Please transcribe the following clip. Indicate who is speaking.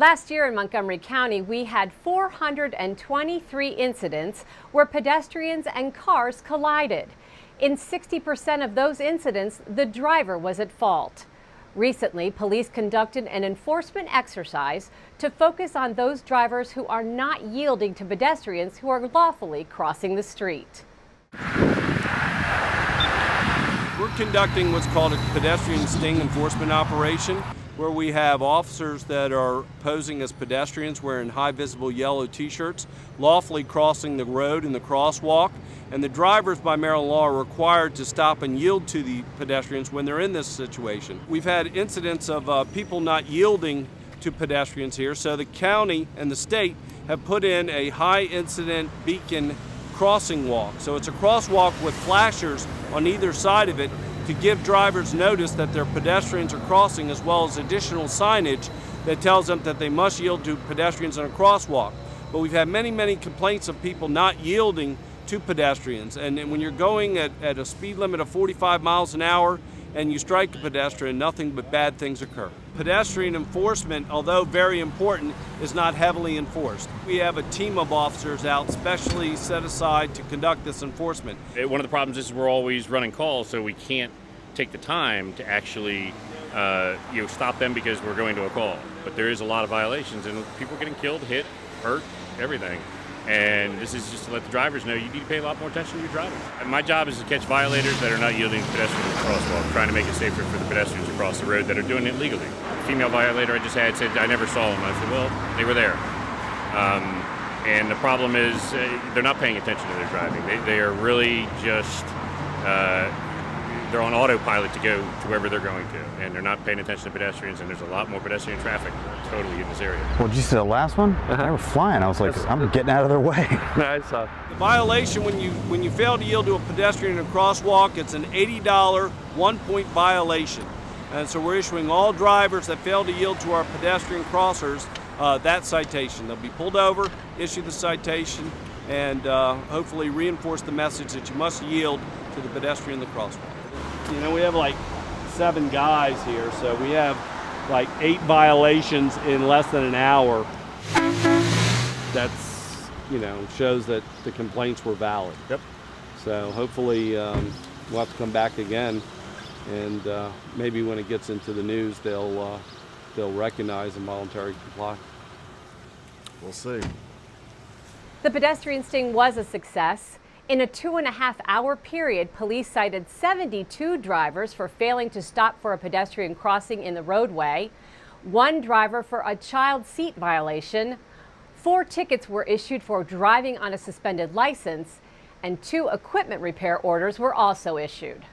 Speaker 1: Last year in Montgomery County, we had 423 incidents where pedestrians and cars collided. In 60% of those incidents, the driver was at fault. Recently, police conducted an enforcement exercise to focus on those drivers who are not yielding to pedestrians who are lawfully crossing the street.
Speaker 2: We're conducting what's called a pedestrian sting enforcement operation, where we have officers that are posing as pedestrians wearing high visible yellow t-shirts, lawfully crossing the road in the crosswalk, and the drivers by Maryland law are required to stop and yield to the pedestrians when they're in this situation. We've had incidents of people not yielding to pedestrians here, so the county and the state have put in a high incident beacon crossing walk. So it's a crosswalk with flashers on either side of it to give drivers notice that their pedestrians are crossing, as well as additional signage that tells them that they must yield to pedestrians on a crosswalk. But we've had many complaints of people not yielding to pedestrians. And when you're going at a speed limit of 45 miles an hour and you strike a pedestrian, nothing but bad things occur. Pedestrian enforcement, although very important, is not heavily enforced. We have a team of officers out specially set aside to conduct this enforcement.
Speaker 3: One of the problems is we're always running calls, so we can't take the time to actually stop them because we're going to a call. But there is a lot of violations, and people are getting killed, hit, hurt, everything. And this is just to let the drivers know you need to pay a lot more attention to your driving. And my job is to catch violators that are not yielding to pedestrians at the crosswalk, trying to make it safer for the pedestrians across the road that are doing it legally. A female violator I just had said, I never saw them. I said, well, they were there. And the problem is they're not paying attention to their driving. They are really just, they're on autopilot to go to wherever they're going to. And they're not paying attention to pedestrians, and there's a lot more pedestrian traffic totally in this area.
Speaker 4: Well, did you see the last one? They were flying. I was like, I'm getting out of their way.
Speaker 2: I saw. The violation, when you fail to yield to a pedestrian in a crosswalk, it's an $80 1-point violation. And so we're issuing all drivers that fail to yield to our pedestrian crossers that citation. They'll be pulled over, issue the citation, and hopefully reinforce the message that you must yield to the pedestrian in the crosswalk.
Speaker 5: You know, we have like 7 guys here, so we have like 8 violations in less than an hour. That's, shows that the complaints were valid.
Speaker 3: Yep.
Speaker 5: So hopefully we'll have to come back again, and maybe when it gets into the news, they'll recognize involuntary comply.
Speaker 4: We'll see.
Speaker 1: The pedestrian sting was a success. In a 2.5-hour period, police cited 72 drivers for failing to stop for a pedestrian crossing in the roadway, 1 driver for a child seat violation, 4 tickets were issued for driving on a suspended license, and 2 equipment repair orders were also issued.